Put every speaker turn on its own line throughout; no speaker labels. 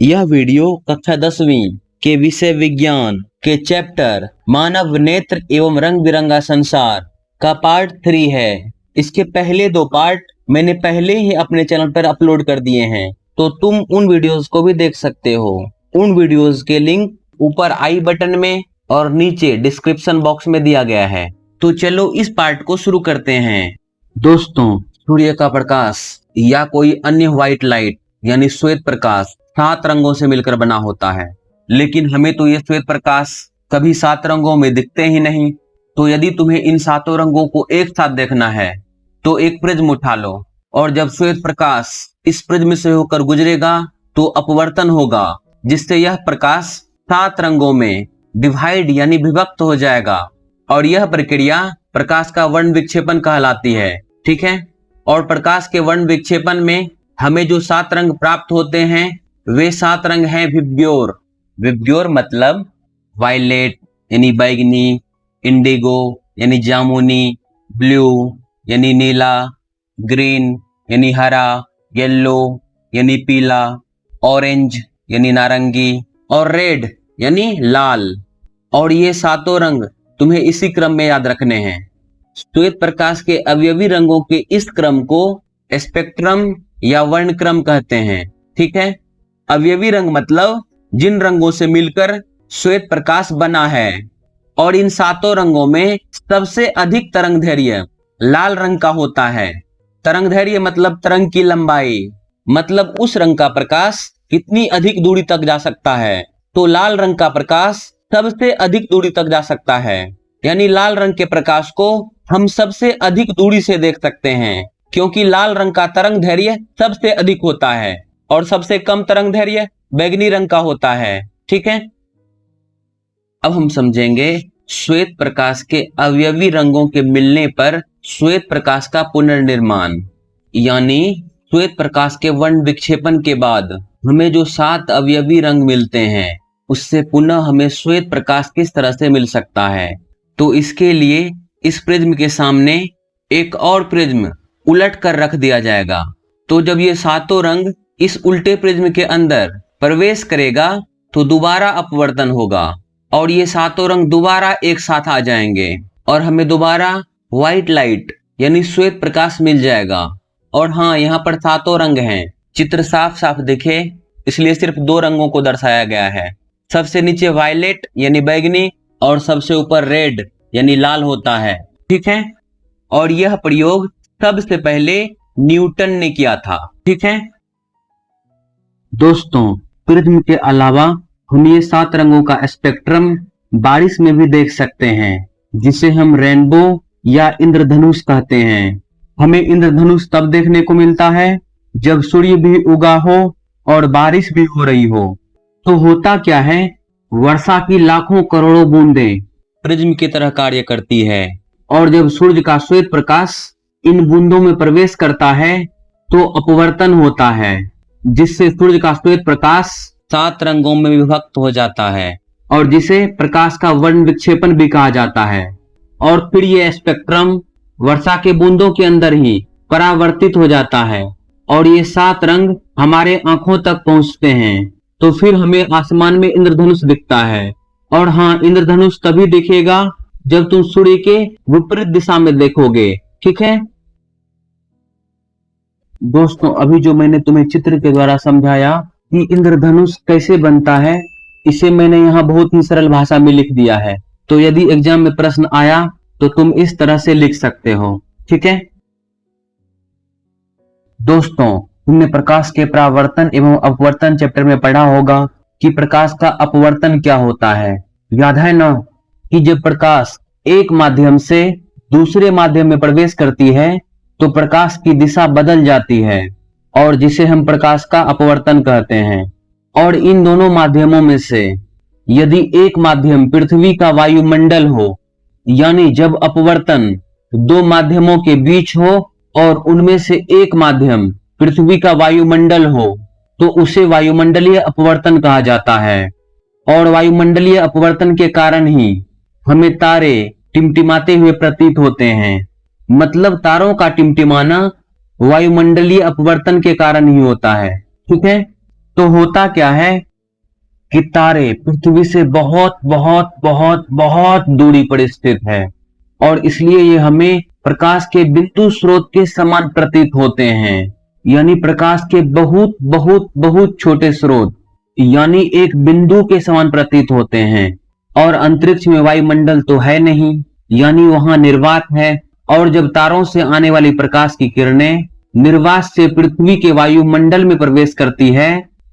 यह वीडियो कक्षा 10वीं के विषय विज्ञान के चैप्टर मानव नेत्र एवं रंग बिरंगा संसार का पार्ट 3 है। इसके पहले 2 पार्ट मैंने पहले ही अपने चैनल पर अपलोड कर दिए हैं, तो तुम उन वीडियोस को भी देख सकते हो। उन वीडियोस के लिंक ऊपर आई बटन में और नीचे डिस्क्रिप्शन बॉक्स में दिया गया है। तो चलो इस पार्ट को शुरू करते हैं। दोस्तों, सूर्य का प्रकाश या कोई अन्य व्हाइट लाइट यानी श्वेत प्रकाश 7 रंगों से मिलकर बना होता है, लेकिन हमें तो ये श्वेत प्रकाश कभी 7 रंगों में दिखते ही नहीं। तो यदि तुम्हें इन 7 रंगों को एक साथ देखना है तो एक प्रिज्म उठा लो, और जब श्वेत प्रकाश इस प्रिज्म से होकर गुजरेगा तो अपवर्तन होगा, जिससे यह प्रकाश 7 रंगों में डिवाइड यानी विभक्त हो जाएगा, और यह प्रक्रिया प्रकाश का वर्ण विक्षेपण कहलाती है। ठीक है, और प्रकाश के वर्ण विक्षेपण में हमें जो 7 रंग प्राप्त होते हैं वे 7 रंग हैं विब्ग्योर। विब्ग्योर मतलब वायलेट यानी बैंगनी, इंडिगो यानी जामुनी, ब्लू यानी नीला, ग्रीन यानी हरा, येलो यानी पीला, ऑरेंज यानी नारंगी और रेड यानी लाल। और ये 7 रंग तुम्हें इसी क्रम में याद रखने हैं। श्वेत प्रकाश के अवयवी रंगों के इस क्रम को स्पेक्ट्रम या वर्णक्रम कहते हैं। ठीक है, अवयवी रंग मतलब जिन रंगों से मिलकर श्वेत प्रकाश बना है, और इन 7 रंगों में सबसे अधिक तरंगदैर्घ्य लाल रंग का होता है। तरंगदैर्घ्य मतलब तरंग की लंबाई, मतलब उस रंग का प्रकाश कितनी अधिक दूरी तक जा सकता है। तो लाल रंग का प्रकाश सबसे अधिक दूरी तक जा सकता है, यानी लाल रंग के प्रकाश को हम सबसे अधिक दूरी से देख सकते हैं, क्योंकि लाल रंग का तरंगदैर्घ्य सबसे अधिक होता है और सबसे कम तरंगदैर्घ्य बैंगनी रंग का होता है। ठीक है, अब हम समझेंगे श्वेत प्रकाश के अवयवी रंगों के मिलने पर श्वेत प्रकाश का पुनर्निर्माण, यानी श्वेत प्रकाश के वर्ण विक्षेपण के बाद हमें जो 7 अवयवी रंग मिलते हैं उससे पुनः हमें श्वेत प्रकाश किस तरह से मिल सकता है। तो इसके लिए इस प्रिज्म के सामने एक और प्रिज्म उलट कर रख दिया जाएगा। तो जब ये 7 रंग इस उल्टे प्रिज्म के अंदर प्रवेश करेगा तो दोबारा अपवर्तन होगा, और ये 7 रंग दोबारा एक साथ आ जाएंगे और हमें दोबारा व्हाइट लाइट यानी श्वेत प्रकाश मिल जाएगा। और हाँ, यहाँ पर 7 रंग हैं। चित्र साफ साफ दिखे इसलिए सिर्फ 2 रंगों को दर्शाया गया है। सबसे नीचे वायलेट यानी बैंगनी और सबसे ऊपर रेड यानी लाल होता है। ठीक है, और यह प्रयोग सबसे पहले न्यूटन ने किया था। ठीक है दोस्तों, प्रिज्म के अलावा हम ये 7 रंगों का स्पेक्ट्रम बारिश में भी देख सकते हैं, जिसे हम रेनबो या इंद्रधनुष कहते हैं। हमें इंद्रधनुष तब देखने को मिलता है जब सूर्य भी उगा हो और बारिश भी हो रही हो। तो होता क्या है, वर्षा की लाखों करोड़ों बूंदें प्रिज्म की तरह कार्य करती है, और जब सूर्य का श्वेत प्रकाश इन बूंदों में प्रवेश करता है तो अपवर्तन होता है, जिससे सूर्य का श्वेत प्रकाश 7 रंगों में विभक्त हो जाता है, और जिसे प्रकाश का वर्ण विक्षेपण भी कहा जाता है। और फिर यह स्पेक्ट्रम वर्षा के बूंदों के अंदर ही परावर्तित हो जाता है, और ये 7 रंग हमारे आंखों तक पहुंचते हैं। तो फिर हमें आसमान में इंद्रधनुष दिखता है। और हाँ, इंद्रधनुष तभी दिखेगा जब तुम सूर्य के विपरीत दिशा में देखोगे। ठीक है दोस्तों, अभी जो मैंने तुम्हें चित्र के द्वारा समझाया कि इंद्रधनुष कैसे बनता है, इसे मैंने यहाँ बहुत ही सरल भाषा में लिख दिया है। तो यदि एग्जाम में प्रश्न आया तो तुम इस तरह से लिख सकते हो। ठीक है दोस्तों, तुमने प्रकाश के परावर्तन एवं अपवर्तन चैप्टर में पढ़ा होगा कि प्रकाश का अपवर्तन क्या होता है। याद है ना कि जब प्रकाश एक माध्यम से दूसरे माध्यम में प्रवेश करती है तो प्रकाश की दिशा बदल जाती है, और जिसे हम प्रकाश का अपवर्तन कहते हैं। और इन दोनों माध्यमों में से यदि एक माध्यम पृथ्वी का वायुमंडल हो, यानी जब अपवर्तन 2 माध्यमों के बीच हो और उनमें से एक माध्यम पृथ्वी का वायुमंडल हो, तो उसे वायुमंडलीय अपवर्तन कहा जाता है। और वायुमंडलीय अपवर्तन के कारण ही हमें तारे टिमटिमाते हुए प्रतीत होते हैं। मतलब तारों का टिमटिमाना वायुमंडलीय अपवर्तन के कारण ही होता है। ठीक है, तो होता क्या है कि तारे पृथ्वी से बहुत बहुत बहुत बहुत दूरी पर स्थित है और इसलिए ये हमें प्रकाश के बिंदु स्रोत के समान प्रतीत होते हैं, यानी प्रकाश के बहुत बहुत बहुत छोटे स्रोत, यानी एक बिंदु के समान प्रतीत होते हैं। और अंतरिक्ष में वायुमंडल तो है नहीं, यानी वहां निर्वात है। और जब तारों से आने वाली प्रकाश की किरणें निर्वात से पृथ्वी के वायुमंडल में प्रवेश करती है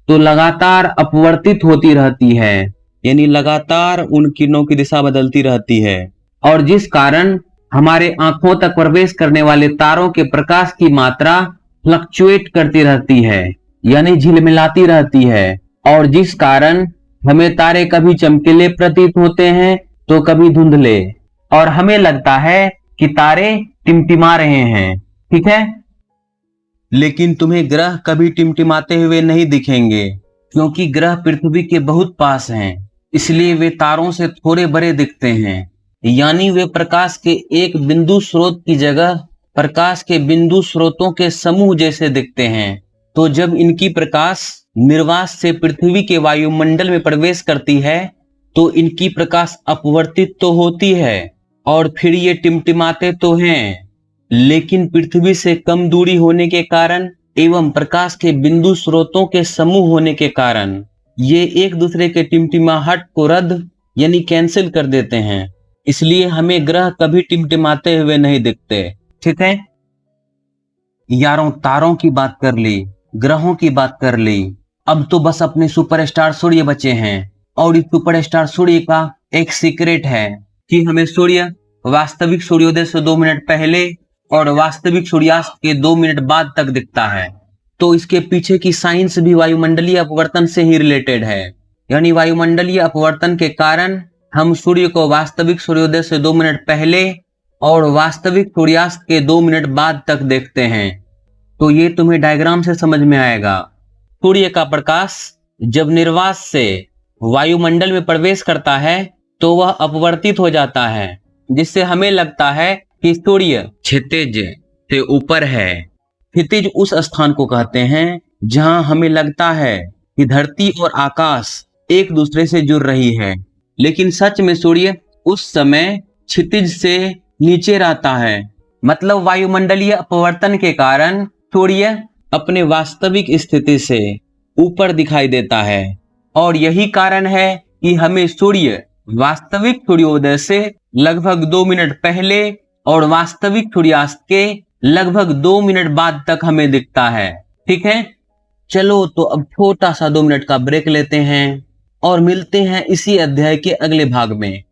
तो लगातार अपवर्तित होती रहती है, यानी लगातार उन किरणों की दिशा बदलती रहती है, और जिस कारण हमारे आंखों तक प्रवेश करने वाले तारों के प्रकाश की मात्रा फ्लक्चुएट करती रहती है, यानी झिलमिलाती रहती है, और जिस कारण हमें तारे कभी चमकीले प्रतीत होते हैं तो कभी धुंधले, और हमें लगता है कि तारे टिमटिमा रहे हैं। ठीक है, लेकिन तुम्हें ग्रह कभी टिमटिमाते हुए नहीं दिखेंगे, क्योंकि ग्रह पृथ्वी के बहुत पास हैं, इसलिए वे तारों से थोड़े बड़े दिखते हैं, यानी वे प्रकाश के एक बिंदु स्रोत की जगह प्रकाश के बिंदु स्रोतों के समूह जैसे दिखते हैं। तो जब इनकी प्रकाश निर्वात से पृथ्वी के वायुमंडल में प्रवेश करती है तो इनकी प्रकाश अपवर्तित तो होती है और फिर ये टिमटिमाते तो हैं, लेकिन पृथ्वी से कम दूरी होने के कारण एवं प्रकाश के बिंदु स्रोतों के समूह होने के कारण ये एक दूसरे के टिमटिमाहट को रद्द यानी कैंसिल कर देते हैं, इसलिए हमें ग्रह कभी टिमटिमाते हुए नहीं दिखते। ठीक है यारों, तारों की बात कर ली, ग्रहों की बात कर ली, अब तो बस अपने सुपरस्टार सूर्य बचे हैं। और इस सुपरस्टार सूर्य का एक सीक्रेट है कि हमें सूर्य वास्तविक सूर्योदय से 2 मिनट पहले और वास्तविक सूर्यास्त के 2 मिनट बाद तक दिखता है। तो इसके पीछे की साइंस भी वायुमंडलीय अपवर्तन से ही रिलेटेड है, यानी वायुमंडलीय अपवर्तन के कारण हम सूर्य को वास्तविक सूर्योदय से 2 मिनट पहले और वास्तविक सूर्यास्त के 2 मिनट बाद तक देखते हैं। तो ये तुम्हें डायग्राम से समझ में आएगा। सूर्य का प्रकाश जब निर्वात से वायुमंडल में प्रवेश करता है तो वह अपवर्तित हो जाता है, जिससे हमें लगता है कि सूर्य क्षितिज से ऊपर है। क्षितिज उस स्थान को कहते हैं जहां हमें लगता है कि धरती और आकाश एक दूसरे से जुड़ रही है, लेकिन सच में सूर्य उस समय क्षितिज से नीचे रहता है। मतलब वायुमंडलीय अपवर्तन के कारण सूर्य अपने वास्तविक स्थिति से ऊपर दिखाई देता है, और यही कारण है कि हमें सूर्य वास्तविक सूर्योदय से लगभग 2 मिनट पहले और वास्तविक सूर्यास्त के लगभग 2 मिनट बाद तक हमें दिखता है। ठीक है, चलो तो अब छोटा सा 2 मिनट का ब्रेक लेते हैं और मिलते हैं इसी अध्याय के अगले भाग में।